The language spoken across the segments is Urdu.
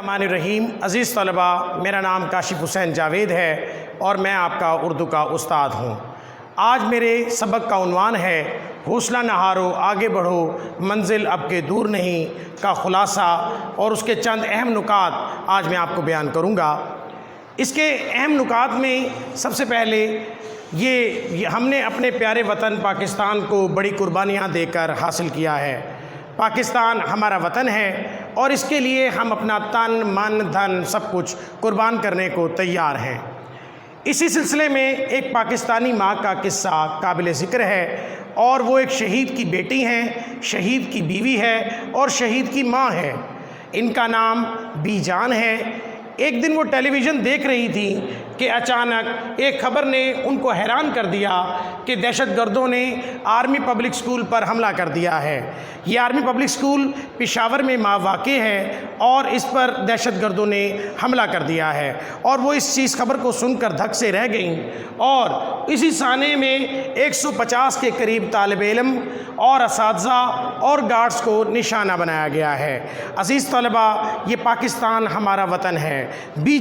الرحمن الرحیم۔ عزیز طلباء، میرا نام کاشف حسین جاوید ہے اور میں آپ کا اردو کا استاد ہوں۔ آج میرے سبق کا عنوان ہے حوصلہ نہ ہارو آگے بڑھو منزل اب کے دور نہیں کا خلاصہ، اور اس کے چند اہم نکات آج میں آپ کو بیان کروں گا۔ اس کے اہم نکات میں سب سے پہلے یہ ہم نے اپنے پیارے وطن پاکستان کو بڑی قربانیاں دے کر حاصل کیا ہے۔ پاکستان ہمارا وطن ہے اور اس کے لیے ہم اپنا تن من دھن سب کچھ قربان کرنے کو تیار ہیں۔ اسی سلسلے میں ایک پاکستانی ماں کا قصہ قابل ذکر ہے، اور وہ ایک شہید کی بیٹی ہیں، شہید کی بیوی ہے اور شہید کی ماں ہے۔ ان کا نام بی جان ہے۔ ایک دن وہ ٹیلی ویژن دیکھ رہی تھی کہ اچانک ایک خبر نے ان کو حیران کر دیا کہ دہشت گردوں نے آرمی پبلک سکول پر حملہ کر دیا ہے۔ یہ آرمی پبلک سکول پشاور میں واقع ہے اور اس پر دہشت گردوں نے حملہ کر دیا ہے، اور وہ اس خبر کو سن کر دھک سے رہ گئیں، اور اسی سانے میں 150 کے قریب طالب علم اور اساتذہ اور گارڈز کو نشانہ بنایا گیا ہے۔ عزیز طلباء، یہ پاکستان ہمارا وطن ہے۔ بی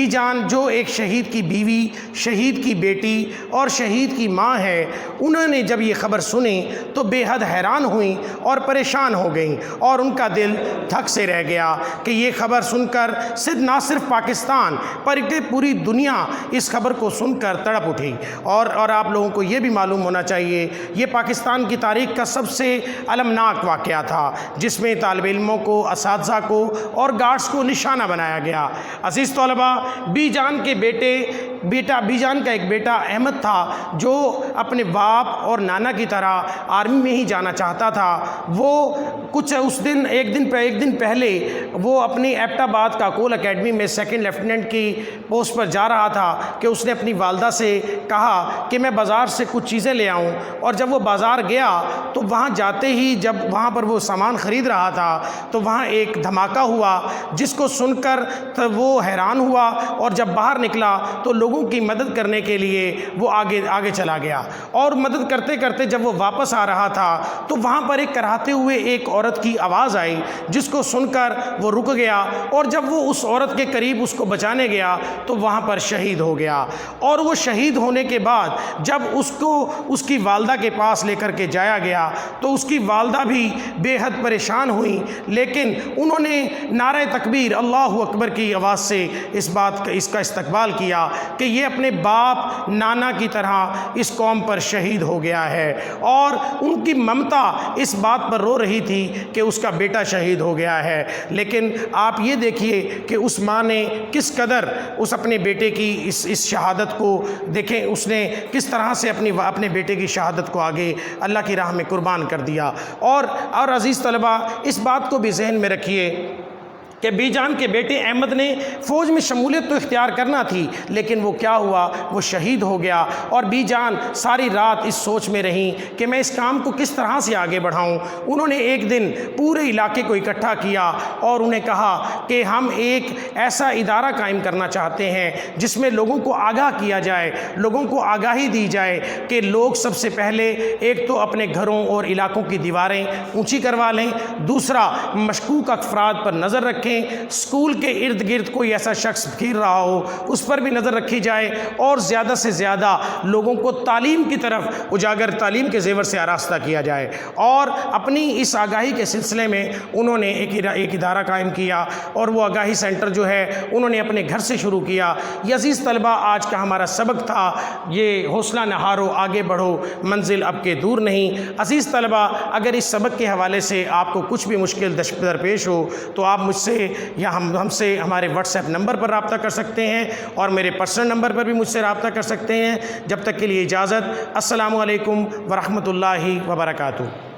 جان جو ایک شہید کی بیوی، شہید کی بیٹی اور شہید کی ماں ہے، انہوں نے جب یہ خبر سنی تو بے حد حیران ہوئیں اور پریشان ہو گئیں، اور ان کا دل دھک سے رہ گیا کہ یہ خبر سن کر نہ صرف پاکستان بلکہ پوری دنیا اس خبر کو سن کر تڑپ اٹھی۔ اور آپ لوگوں کو یہ بھی معلوم ہونا چاہیے، یہ پاکستان کی تاریخ کا سب سے المناک واقعہ تھا، جس میں طالب علموں کو، اساتذہ کو اور گارڈز کو نشانہ بنایا گیا۔ عزیز طلباء، بی جان کا ایک بیٹا احمد تھا، جو اپنے باپ اور نانا کی طرح آرمی میں ہی جانا چاہتا تھا۔ وہ ایک دن پہلے وہ اپنی ایبٹ آباد کاکول اکیڈمی میں سیکنڈ لیفٹیننٹ کی پوسٹ پر جا رہا تھا کہ اس نے اپنی والدہ سے کہا کہ میں بازار سے کچھ چیزیں لے آؤں، اور جب وہ بازار گیا تو وہاں جاتے ہی جب وہاں پر وہ سامان خرید رہا تھا تو وہاں ایک دھماکہ ہوا، جس کو سن کر وہ حیران ہوا، اور جب باہر نکلا تو لوگوں کی مدد کرنے کے لیے وہ آگے چلا گیا، اور مدد کرتے کرتے جب وہ واپس آ رہا تھا تو وہاں پر ایک کراہتے ہوئے ایک عورت کی آواز آئی، جس کو سن کر وہ رک گیا، اور جب وہ اس عورت کے قریب اس کو بچانے گیا تو وہاں پر شہید ہو گیا۔ اور وہ شہید ہونے کے بعد جب اس کو اس کی والدہ کے پاس لے کر کے جایا گیا تو اس کی والدہ بھی بے حد پریشان ہوئی، لیکن انہوں نے نعرہ تکبیر اللہ اکبر کی آواز سے اس کا استقبال کیا کہ یہ اپنے باپ نانا کی طرح اس قوم پر شہید ہو گیا ہے، اور ان کی ممتا اس بات پر رو رہی تھی کہ اس کا بیٹا شہید ہو گیا ہے۔ لیکن آپ یہ دیکھیے کہ اس ماں نے کس قدر اپنے بیٹے کی اس شہادت کو دیکھیں، اس نے کس طرح سے اپنے بیٹے کی شہادت کو آگے اللہ کی راہ میں قربان کر دیا۔ اور عزیز طلباء، اس بات کو بھی ذہن میں رکھیے کہ بی جان کے بیٹے احمد نے فوج میں شمولیت تو اختیار کرنا تھی، لیکن وہ کیا ہوا، وہ شہید ہو گیا، اور بی جان ساری رات اس سوچ میں رہیں کہ میں اس کام کو کس طرح سے آگے بڑھاؤں۔ انہوں نے ایک دن پورے علاقے کو اکٹھا کیا اور انہیں کہا کہ ہم ایک ایسا ادارہ قائم کرنا چاہتے ہیں جس میں لوگوں کو آگاہ کیا جائے، لوگوں کو آگاہی دی جائے کہ لوگ سب سے پہلے ایک تو اپنے گھروں اور علاقوں کی دیواریں اونچی کروا لیں، دوسرا مشکوک افراد پر نظر رکھیں، اسکول کے ارد گرد کوئی ایسا شخص پھر رہا ہو اس پر بھی نظر رکھی جائے، اور زیادہ سے زیادہ لوگوں کو تعلیم کی طرف اجاگر، تعلیم کے زیور سے آراستہ کیا جائے۔ اور اپنی اس آگاہی کے سلسلے میں انہوں نے ایک ادارہ قائم کیا، اور وہ آگاہی سینٹر جو ہے انہوں نے اپنے گھر سے شروع کیا۔ یہ عزیز طلباء، آج کا ہمارا سبق تھا یہ حوصلہ نہ ہارو آگے بڑھو منزل اب کے دور نہیں۔ عزیز طلباء، اگر اس سبق کے حوالے سے آپ کو کچھ بھی مشکل درپیش ہو تو آپ مجھ سے یا ہم سے ہمارے واٹس ایپ نمبر پر رابطہ کر سکتے ہیں، اور میرے پرسنل نمبر پر بھی مجھ سے رابطہ کر سکتے ہیں۔ جب تک کے لیے اجازت، السلام علیکم ورحمۃ اللہ وبرکاتہ۔